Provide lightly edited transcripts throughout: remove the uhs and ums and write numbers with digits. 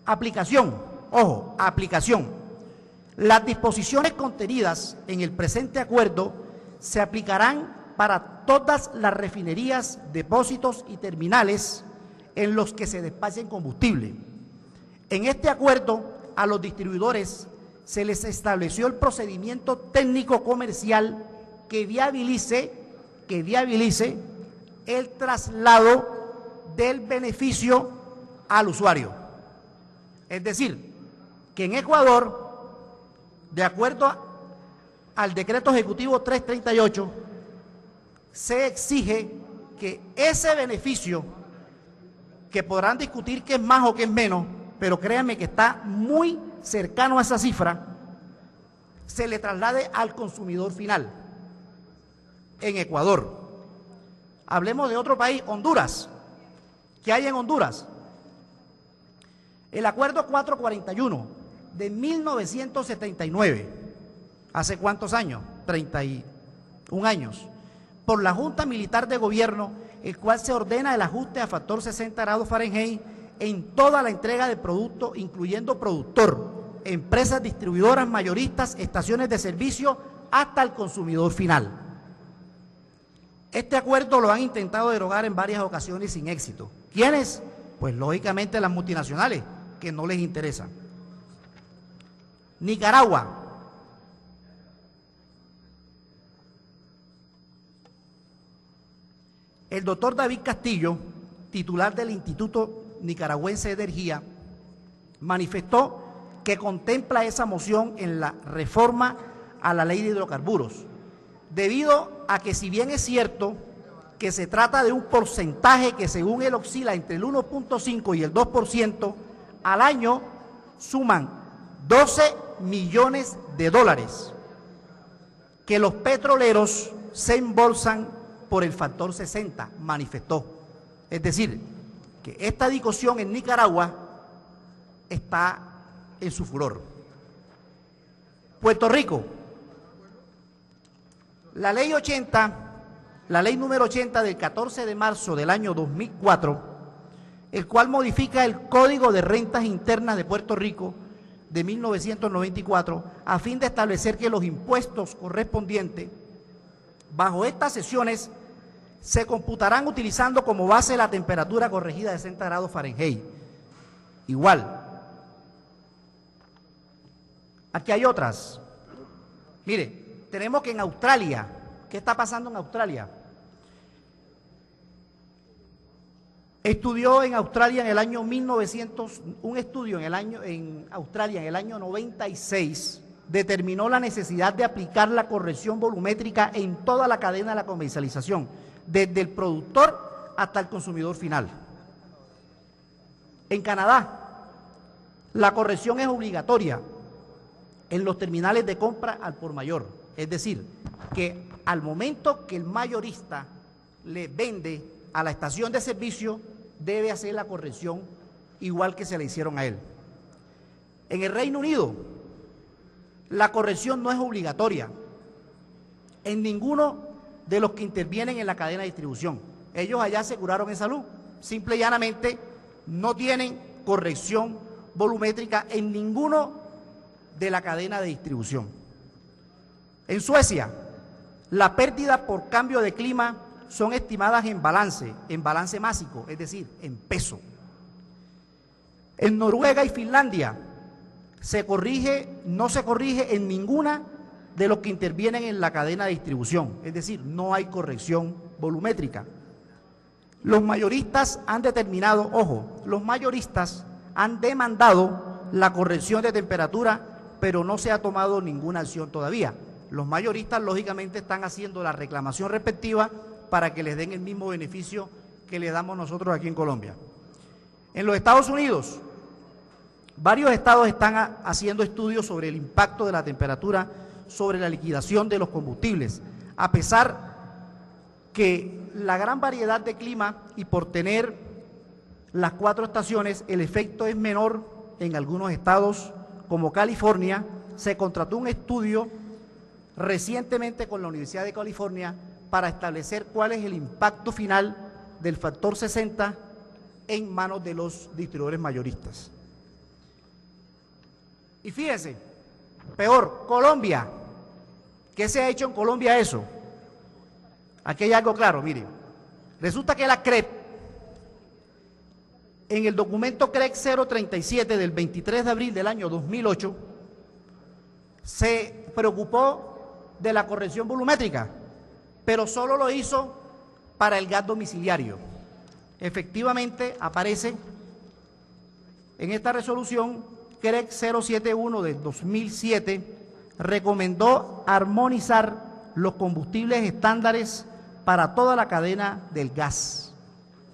Aplicación, ojo, aplicación. Las disposiciones contenidas en el presente acuerdo se aplicarán para todas las refinerías, depósitos y terminales en los que se despachen combustible. En este acuerdo, a los distribuidores se les estableció el procedimiento técnico comercial que viabilice el traslado del beneficio al usuario. Es decir, que en Ecuador, de acuerdo al decreto ejecutivo 338, se exige que ese beneficio, que podrán discutir qué es más o qué es menos, pero créanme que está muy cercano a esa cifra, se le traslade al consumidor final en Ecuador. Hablemos de otro país, Honduras. ¿Qué hay en Honduras? El acuerdo 441 de 1979, ¿hace cuántos años? 31 años, por la Junta Militar de Gobierno, el cual se ordena el ajuste a factor 60 grados Fahrenheit en toda la entrega de producto, incluyendo productor, empresas distribuidoras, mayoristas, estaciones de servicio, hasta el consumidor final. Este acuerdo lo han intentado derogar en varias ocasiones sin éxito. ¿Quiénes? Pues lógicamente las multinacionales, que no les interesa. Nicaragua. El doctor David Castillo, titular del Instituto Nicaragüense de Energía, manifestó que contempla esa moción en la reforma a la ley de hidrocarburos, debido a que, si bien es cierto que se trata de un porcentaje que según él oscila entre el 1.5 y el 2% al año, suman 12 millones de dólares que los petroleros se embolsan por el factor 60, manifestó. Es decir, que esta discusión en Nicaragua está en su furor. Puerto Rico. La ley número 80 del 14 de marzo del año 2004, el cual modifica el Código de Rentas Internas de Puerto Rico de 1994, a fin de establecer que los impuestos correspondientes bajo estas sesiones se computarán utilizando como base la temperatura corregida de 60 grados Fahrenheit. Igual. Aquí hay otras. Mire, tenemos que en Australia, ¿qué está pasando en Australia? Estudió en Australia en el año 1900, un estudio en Australia en el año 96, determinó la necesidad de aplicar la corrección volumétrica en toda la cadena de la comercialización, desde el productor hasta el consumidor final. En Canadá, la corrección es obligatoria en los terminales de compra al por mayor, es decir, que al momento que el mayorista le vende a la estación de servicio, debe hacer la corrección igual que se le hicieron a él. En el Reino Unido, la corrección no es obligatoria en ninguno de los que intervienen en la cadena de distribución. Ellos allá se curaron en salud, simple y llanamente no tienen corrección volumétrica en ninguno de la cadena de distribución. En Suecia, la pérdida por cambio de clima son estimadas en balance másico, es decir, en peso. En Noruega y Finlandia no se corrige en ninguna de los que intervienen en la cadena de distribución, es decir, no hay corrección volumétrica. Los mayoristas han determinado, ojo, los mayoristas han demandado la corrección de temperatura, pero no se ha tomado ninguna acción todavía. Los mayoristas, lógicamente, están haciendo la reclamación respectiva para que les den el mismo beneficio que le damos nosotros aquí en Colombia. En los Estados Unidos, varios estados están haciendo estudios sobre el impacto de la temperatura sobre la liquidación de los combustibles, a pesar que la gran variedad de clima y por tener las 4 estaciones, el efecto es menor en algunos estados como California. Se contrató un estudio recientemente con la Universidad de California para establecer cuál es el impacto final del factor 60 en manos de los distribuidores mayoristas. Y fíjense, peor, Colombia. ¿Qué se ha hecho en Colombia eso? Aquí hay algo claro, miren. Resulta que la CREP, en el documento CREP 037 del 23 de abril del año 2008, se preocupó de la corrección volumétrica, pero solo lo hizo para el gas domiciliario. Efectivamente, aparece en esta resolución CREP 071 del 2007, recomendó armonizar los combustibles estándares para toda la cadena del gas.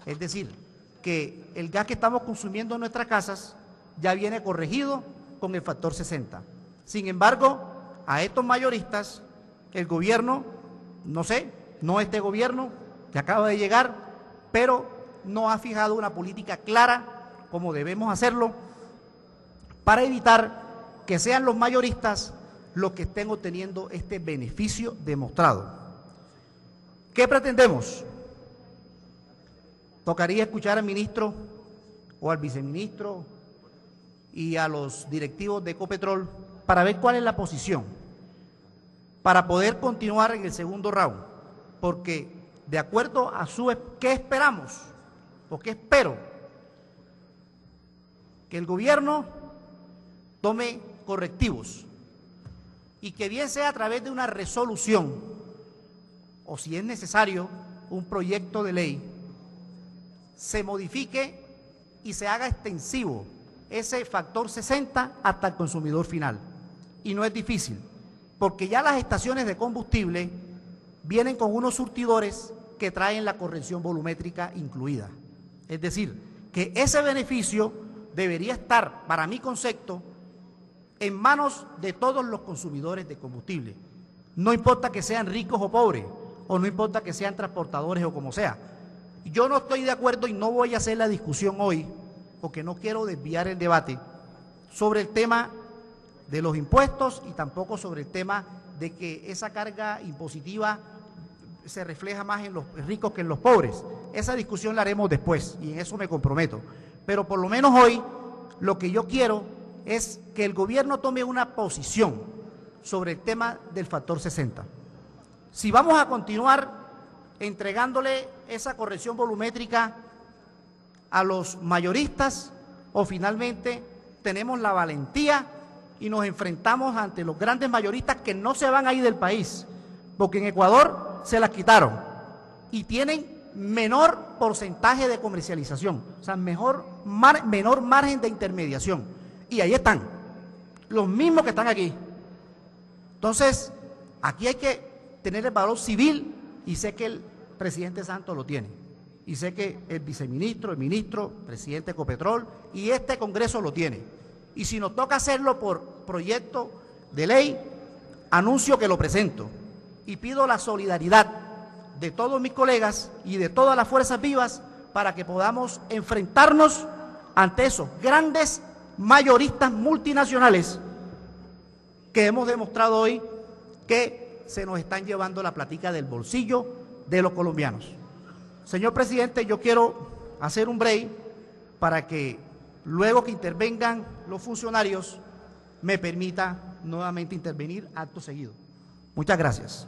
Es decir, que el gas que estamos consumiendo en nuestras casas ya viene corregido con el factor 60. Sin embargo, a estos mayoristas, el gobierno, no sé, no este gobierno que acaba de llegar, pero no ha fijado una política clara como debemos hacerlo para evitar que sean los mayoristas los que estén obteniendo este beneficio demostrado. ¿Qué pretendemos? Tocaría escuchar al ministro o al viceministro y a los directivos de Ecopetrol para ver cuál es la posición, para poder continuar en el segundo round, porque de acuerdo a ¿qué esperamos? ¿O qué espero? Que el gobierno tome correctivos y que bien sea a través de una resolución o si es necesario un proyecto de ley, se modifique y se haga extensivo ese factor 60 hasta el consumidor final. Y no es difícil, porque ya las estaciones de combustible vienen con unos surtidores que traen la corrección volumétrica incluida. Es decir, que ese beneficio debería estar, para mi concepto, en manos de todos los consumidores de combustible. No importa que sean ricos o pobres, o no importa que sean transportadores o como sea. Yo no estoy de acuerdo y no voy a hacer la discusión hoy, porque no quiero desviar el debate sobre el tema de los impuestos y tampoco sobre el tema de que esa carga impositiva se refleja más en los ricos que en los pobres. Esa discusión la haremos después y en eso me comprometo. Pero por lo menos hoy lo que yo quiero es que el gobierno tome una posición sobre el tema del factor 60. Si vamos a continuar entregándole esa corrección volumétrica a los mayoristas o finalmente tenemos la valentía y nos enfrentamos ante los grandes mayoristas que no se van a ir del país, porque en Ecuador se las quitaron y tienen menor porcentaje de comercialización, o sea, menor margen de intermediación. Y ahí están, los mismos que están aquí. Entonces, aquí hay que tener el valor civil y sé que el presidente Santos lo tiene. Y sé que el viceministro, el ministro, presidente de Ecopetrol y este Congreso lo tiene. Y si nos toca hacerlo por proyecto de ley, anuncio que lo presento. Y pido la solidaridad de todos mis colegas y de todas las fuerzas vivas para que podamos enfrentarnos ante esos grandes mayoristas multinacionales que hemos demostrado hoy que se nos están llevando la platica del bolsillo de los colombianos. Señor presidente, yo quiero hacer un break para que luego que intervengan los funcionarios me permita nuevamente intervenir acto seguido. Muchas gracias.